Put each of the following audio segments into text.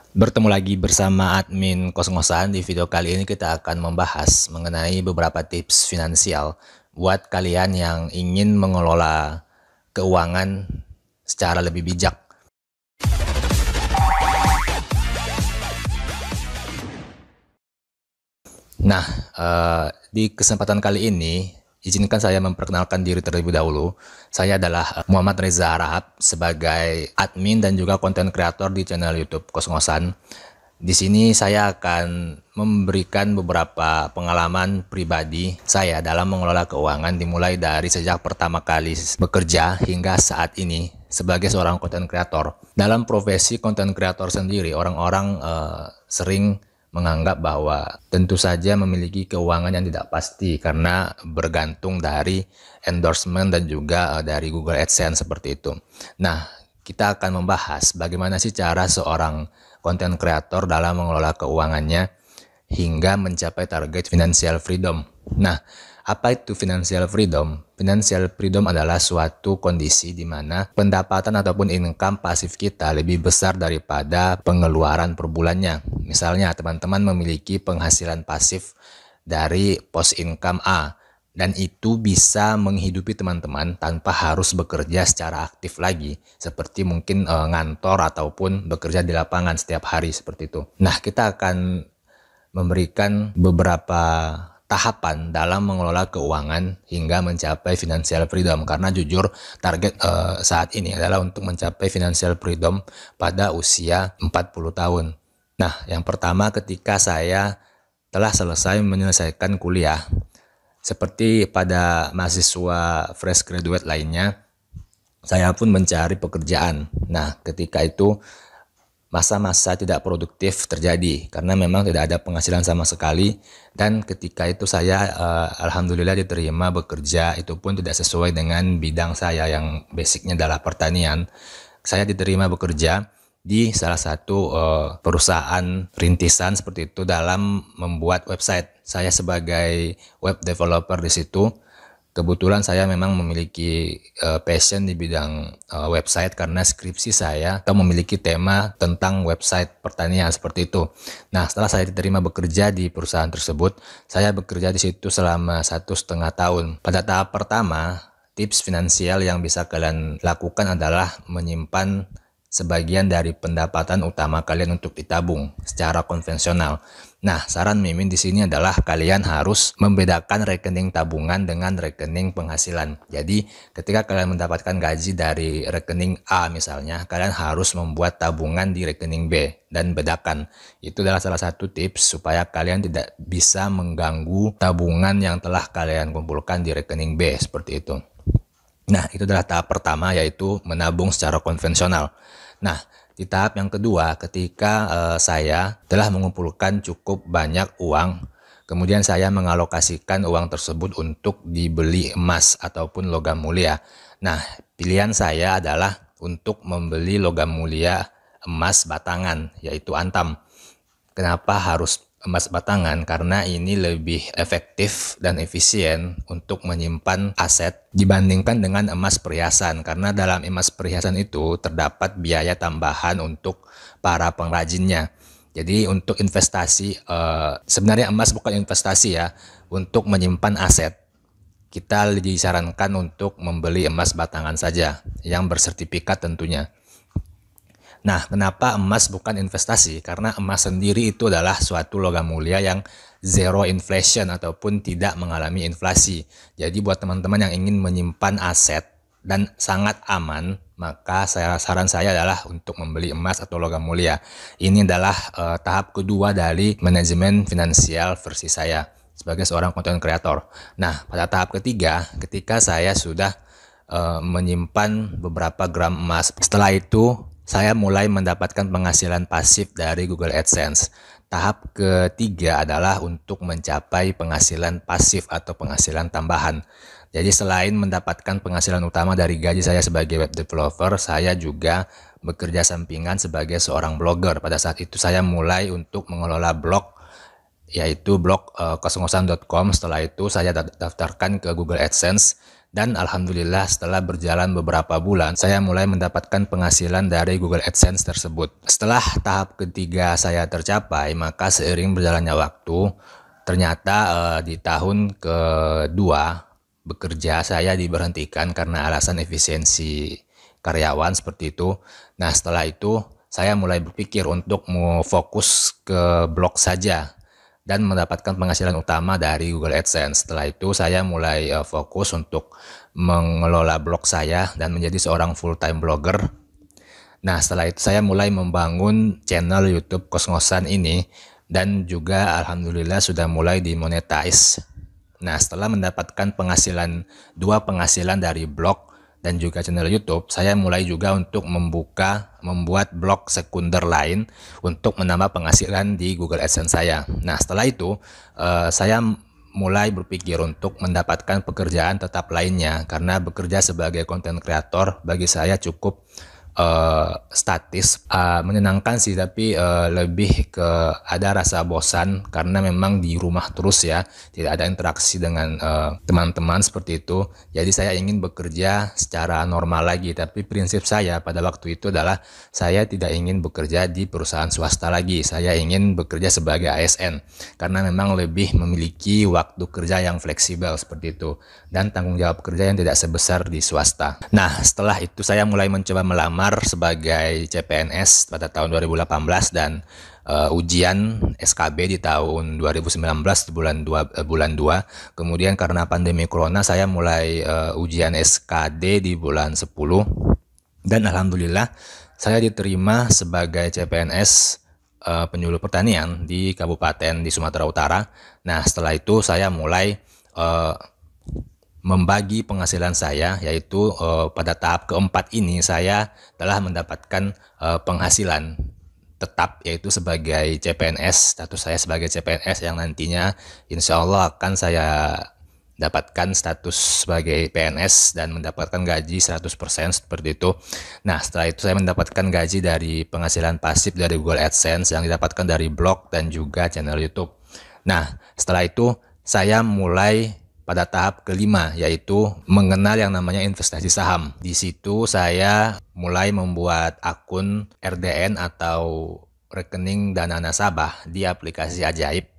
Bertemu lagi bersama admin kos-kosan. Di video kali ini kita akan membahas mengenai beberapa tips finansial buat kalian yang ingin mengelola keuangan secara lebih bijak. Nah, di kesempatan kali ini, izinkan saya memperkenalkan diri terlebih dahulu. Saya adalah Muhammad Reza Harahap sebagai admin dan juga konten kreator di channel YouTube Kos-Kosan. Di sini saya akan memberikan beberapa pengalaman pribadi saya dalam mengelola keuangan dimulai dari sejak pertama kali bekerja hingga saat ini sebagai seorang konten kreator. Dalam profesi konten kreator sendiri, orang-orang sering menganggap bahwa tentu saja memiliki keuangan yang tidak pasti karena bergantung dari endorsement dan juga dari Google AdSense seperti itu. Nah, kita akan membahas bagaimana sih cara seorang konten kreator dalam mengelola keuangannya hingga mencapai target financial freedom. Nah, apa itu financial freedom? Financial freedom adalah suatu kondisi di mana pendapatan ataupun income pasif kita lebih besar daripada pengeluaran per bulannya. Misalnya, teman-teman memiliki penghasilan pasif dari pos income A, dan itu bisa menghidupi teman-teman tanpa harus bekerja secara aktif lagi, seperti mungkin ngantor ataupun bekerja di lapangan setiap hari seperti itu. Nah, kita akan memberikan beberapa tahapan dalam mengelola keuangan hingga mencapai financial freedom, karena jujur target saat ini adalah untuk mencapai financial freedom pada usia 40 tahun. Nah, yang pertama ketika saya telah selesai menyelesaikan kuliah, seperti pada mahasiswa fresh graduate lainnya, saya pun mencari pekerjaan. Nah, ketika itu masa-masa tidak produktif terjadi karena memang tidak ada penghasilan sama sekali, dan ketika itu saya alhamdulillah diterima bekerja, itu pun tidak sesuai dengan bidang saya yang basicnya adalah pertanian. Saya diterima bekerja di salah satu perusahaan rintisan seperti itu dalam membuat website. Saya sebagai web developer di situ. Kebetulan saya memang memiliki passion di bidang website karena skripsi saya atau memiliki tema tentang website pertanian seperti itu. Nah, setelah saya diterima bekerja di perusahaan tersebut, saya bekerja di situ selama 1,5 tahun. Pada tahap pertama, tips finansial yang bisa kalian lakukan adalah menyimpan sebagian dari pendapatan utama kalian untuk ditabung secara konvensional. Nah, saran Mimin di sini adalah kalian harus membedakan rekening tabungan dengan rekening penghasilan. Jadi, ketika kalian mendapatkan gaji dari rekening A misalnya, kalian harus membuat tabungan di rekening B dan bedakan. Itu adalah salah satu tips supaya kalian tidak bisa mengganggu tabungan yang telah kalian kumpulkan di rekening B seperti itu. Nah, itu adalah tahap pertama, yaitu menabung secara konvensional. Nah, di tahap yang kedua, ketika saya telah mengumpulkan cukup banyak uang, kemudian saya mengalokasikan uang tersebut untuk dibeli emas ataupun logam mulia. Nah, pilihan saya adalah untuk membeli logam mulia emas batangan, yaitu antam. Kenapa harus emas batangan? Karena ini lebih efektif dan efisien untuk menyimpan aset dibandingkan dengan emas perhiasan. Karena dalam emas perhiasan itu terdapat biaya tambahan untuk para pengrajinnya. Jadi untuk investasi, sebenarnya emas bukan investasi ya, untuk menyimpan aset. Kita disarankan untuk membeli emas batangan saja, yang bersertifikat tentunya. Nah, kenapa emas bukan investasi? Karena emas sendiri itu adalah suatu logam mulia yang zero inflation ataupun tidak mengalami inflasi. Jadi buat teman-teman yang ingin menyimpan aset dan sangat aman, maka saran saya adalah untuk membeli emas atau logam mulia. Ini adalah tahap kedua dari manajemen finansial versi saya sebagai seorang content creator. Nah, pada tahap ketiga, ketika saya sudah menyimpan beberapa gram emas, setelah itu saya mulai mendapatkan penghasilan pasif dari Google AdSense. Tahap ketiga adalah untuk mencapai penghasilan pasif atau penghasilan tambahan. Jadi selain mendapatkan penghasilan utama dari gaji saya sebagai web developer, saya juga bekerja sampingan sebagai seorang blogger. Pada saat itu saya mulai untuk mengelola blog, yaitu blog koskosan.com. Setelah itu saya daftarkan ke Google AdSense Dan alhamdulillah setelah berjalan beberapa bulan, saya mulai mendapatkan penghasilan dari Google AdSense tersebut. Setelah tahap ketiga saya tercapai, maka seiring berjalannya waktu, ternyata di tahun kedua bekerja saya diberhentikan karena alasan efisiensi karyawan seperti itu. Nah, setelah itu saya mulai berpikir untuk mau fokus ke blog saja dan mendapatkan penghasilan utama dari Google AdSense. Setelah itu saya mulai fokus untuk mengelola blog saya dan menjadi seorang full-time blogger. Nah, setelah itu saya mulai membangun channel YouTube Kos-Ngosan ini dan juga alhamdulillah sudah mulai dimonetize. Nah, setelah mendapatkan dua penghasilan dari blog dan juga channel YouTube, saya mulai juga untuk membuat blog sekunder lain untuk menambah penghasilan di Google AdSense saya. Nah, setelah itu saya mulai berpikir untuk mendapatkan pekerjaan tetap lainnya, karena bekerja sebagai content creator bagi saya cukup statis, menyenangkan sih, tapi lebih ke ada rasa bosan karena memang di rumah terus ya, tidak ada interaksi dengan teman-teman seperti itu. Jadi saya ingin bekerja secara normal lagi, tapi prinsip saya pada waktu itu adalah saya tidak ingin bekerja di perusahaan swasta lagi. Saya ingin bekerja sebagai ASN karena memang lebih memiliki waktu kerja yang fleksibel seperti itu dan tanggung jawab kerja yang tidak sebesar di swasta. Nah, setelah itu saya mulai mencoba melamar sebagai CPNS pada tahun 2018 dan ujian SKB di tahun 2019 di bulan 2. Kemudian karena pandemi corona saya mulai ujian SKD di bulan 10 dan alhamdulillah saya diterima sebagai CPNS penyuluh pertanian di kabupaten di Sumatera Utara. Nah, setelah itu saya mulai membagi penghasilan saya, yaitu pada tahap keempat ini saya telah mendapatkan penghasilan tetap, yaitu sebagai CPNS. Status saya sebagai CPNS yang nantinya insya Allah akan saya dapatkan status sebagai PNS dan mendapatkan gaji 100% seperti itu. Nah, setelah itu saya mendapatkan gaji dari penghasilan pasif dari Google AdSense yang didapatkan dari blog dan juga channel YouTube. Nah, setelah itu saya mulai pada tahap kelima, yaitu mengenal yang namanya investasi saham. Di situ saya mulai membuat akun RDN atau rekening dana nasabah di aplikasi Ajaib.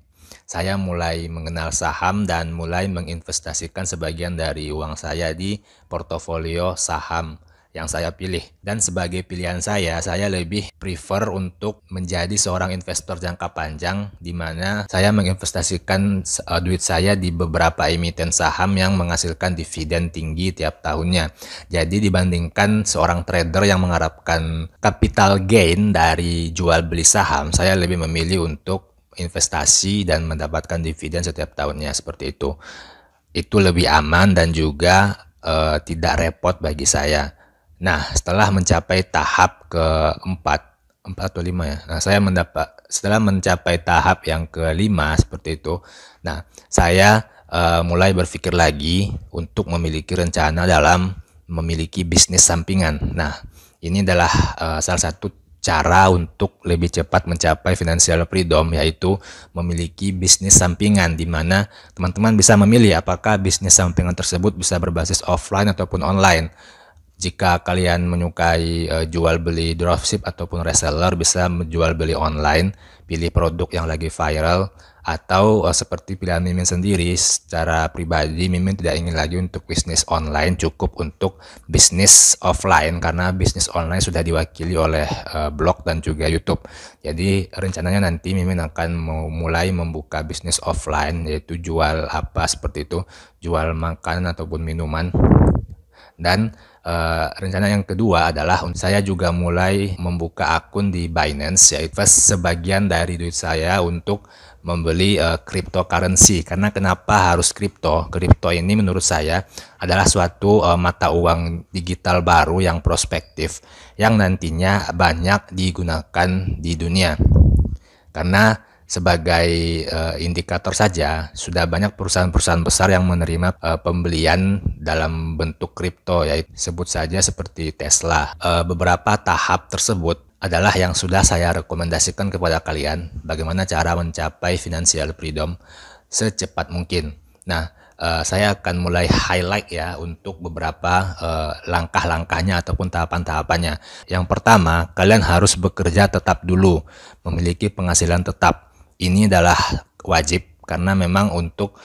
Saya mulai mengenal saham dan mulai menginvestasikan sebagian dari uang saya di portofolio saham yang saya pilih. Dan sebagai pilihan saya lebih prefer untuk menjadi seorang investor jangka panjang, di mana saya menginvestasikan duit saya di beberapa emiten saham yang menghasilkan dividen tinggi tiap tahunnya. Jadi dibandingkan seorang trader yang mengharapkan capital gain dari jual beli saham, saya lebih memilih untuk investasi dan mendapatkan dividen setiap tahunnya seperti itu. Itu lebih aman dan juga tidak repot bagi saya. Nah, setelah mencapai tahap keempat, 4 atau 5 ya. Nah, setelah mencapai tahap yang kelima seperti itu. Nah, saya mulai berpikir lagi untuk memiliki rencana dalam memiliki bisnis sampingan. Nah, ini adalah salah satu cara untuk lebih cepat mencapai financial freedom, yaitu memiliki bisnis sampingan, di mana teman-teman bisa memilih apakah bisnis sampingan tersebut bisa berbasis offline ataupun online. Jika kalian menyukai jual beli dropship ataupun reseller, bisa menjual beli online, pilih produk yang lagi viral, atau seperti pilihan Mimin sendiri, secara pribadi Mimin tidak ingin lagi untuk bisnis online, cukup untuk bisnis offline karena bisnis online sudah diwakili oleh blog dan juga YouTube. Jadi rencananya nanti Mimin akan mulai membuka bisnis offline, yaitu jual apa seperti itu, jual makanan ataupun minuman. Dan rencana yang kedua adalah saya juga mulai membuka akun di Binance, yaitu sebagian dari duit saya untuk membeli cryptocurrency. Karena kenapa harus kripto? Kripto ini menurut saya adalah suatu mata uang digital baru yang prospektif, yang nantinya banyak digunakan di dunia. Karena sebagai indikator saja, sudah banyak perusahaan-perusahaan besar yang menerima pembelian dalam bentuk kripto, yaitu sebut saja seperti Tesla. Beberapa tahap tersebut adalah yang sudah saya rekomendasikan kepada kalian, bagaimana cara mencapai financial freedom secepat mungkin. Nah, saya akan mulai highlight ya untuk beberapa langkah-langkahnya ataupun tahapan-tahapannya. Yang pertama, kalian harus bekerja tetap dulu, memiliki penghasilan tetap. Ini adalah wajib karena memang untuk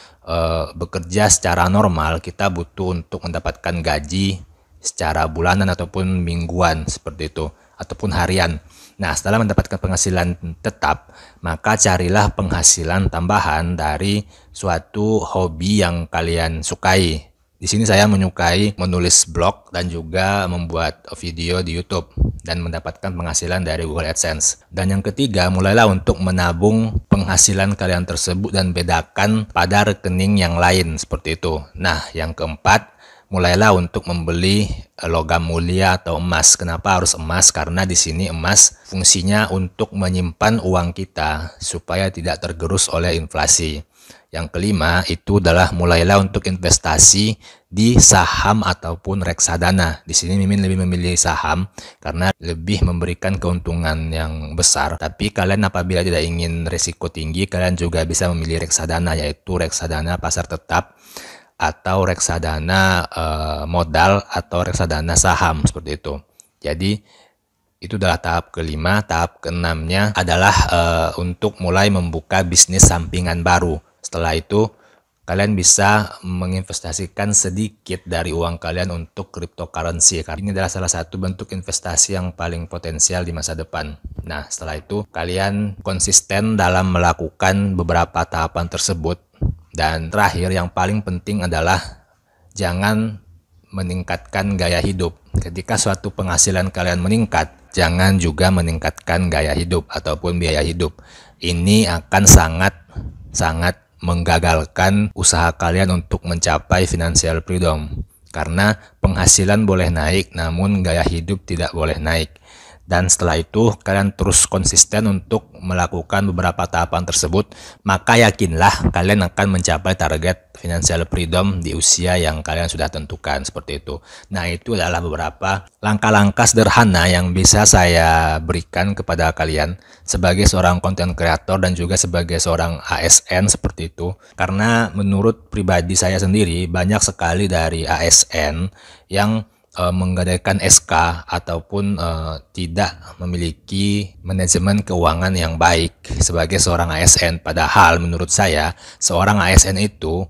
bekerja secara normal kita butuh untuk mendapatkan gaji secara bulanan ataupun mingguan seperti itu ataupun harian. Nah, setelah mendapatkan penghasilan tetap, maka carilah penghasilan tambahan dari suatu hobi yang kalian sukai. Di sini saya menyukai menulis blog dan juga membuat video di YouTube dan mendapatkan penghasilan dari Google AdSense. Dan yang ketiga, mulailah untuk menabung penghasilan kalian tersebut dan bedakan pada rekening yang lain seperti itu. Nah, yang keempat, mulailah untuk membeli logam mulia atau emas. Kenapa harus emas? Karena di sini emas fungsinya untuk menyimpan uang kita supaya tidak tergerus oleh inflasi. Yang kelima itu adalah mulailah untuk investasi di saham ataupun reksadana. Di sini Mimin lebih memilih saham karena lebih memberikan keuntungan yang besar. Tapi kalian apabila tidak ingin risiko tinggi, kalian juga bisa memilih reksadana, yaitu reksadana pasar tetap atau reksadana modal atau reksadana saham seperti itu. Jadi itu adalah tahap kelima. Tahap keenamnya adalah untuk mulai membuka bisnis sampingan baru. Setelah itu kalian bisa menginvestasikan sedikit dari uang kalian untuk cryptocurrency. Ini adalah salah satu bentuk investasi yang paling potensial di masa depan. Nah, setelah itu kalian konsisten dalam melakukan beberapa tahapan tersebut. Dan terakhir yang paling penting adalah jangan meningkatkan gaya hidup. Ketika suatu penghasilan kalian meningkat, jangan juga meningkatkan gaya hidup ataupun biaya hidup. Ini akan sangat menggagalkan usaha kalian untuk mencapai financial freedom. Karena penghasilan boleh naik, namun gaya hidup tidak boleh naik. Dan setelah itu kalian terus konsisten untuk melakukan beberapa tahapan tersebut, maka yakinlah kalian akan mencapai target financial freedom di usia yang kalian sudah tentukan seperti itu. Nah, itu adalah beberapa langkah-langkah sederhana yang bisa saya berikan kepada kalian sebagai seorang content creator dan juga sebagai seorang ASN seperti itu. Karena menurut pribadi saya sendiri, banyak sekali dari ASN yang menggadaikan SK ataupun tidak memiliki manajemen keuangan yang baik sebagai seorang ASN. Padahal menurut saya seorang ASN itu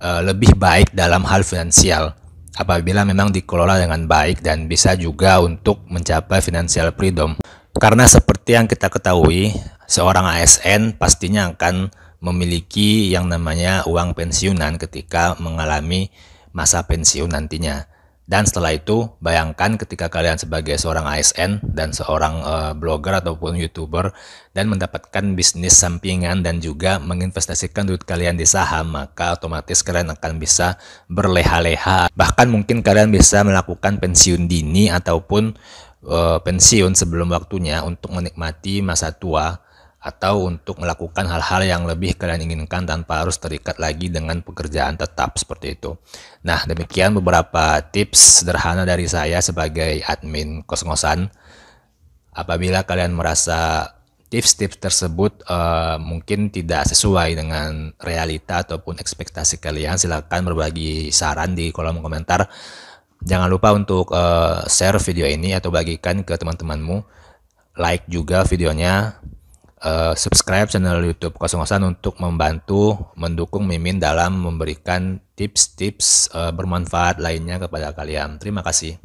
lebih baik dalam hal finansial apabila memang dikelola dengan baik dan bisa juga untuk mencapai financial freedom. Karena seperti yang kita ketahui, seorang ASN pastinya akan memiliki yang namanya uang pensiunan ketika mengalami masa pensiun nantinya. Dan setelah itu, bayangkan ketika kalian sebagai seorang ASN dan seorang blogger ataupun YouTuber dan mendapatkan bisnis sampingan dan juga menginvestasikan duit kalian di saham, maka otomatis kalian akan bisa berleha-leha. Bahkan mungkin kalian bisa melakukan pensiun dini ataupun pensiun sebelum waktunya untuk menikmati masa tua atau untuk melakukan hal-hal yang lebih kalian inginkan tanpa harus terikat lagi dengan pekerjaan tetap seperti itu. Nah, demikian beberapa tips sederhana dari saya sebagai admin kos-kosan. Apabila kalian merasa tips-tips tersebut mungkin tidak sesuai dengan realita ataupun ekspektasi kalian, silakan berbagi saran di kolom komentar. Jangan lupa untuk share video ini atau bagikan ke teman-temanmu. Like juga videonya. Subscribe channel YouTube Kos-Kosan untuk membantu mendukung Mimin dalam memberikan tips-tips bermanfaat lainnya kepada kalian. Terima kasih.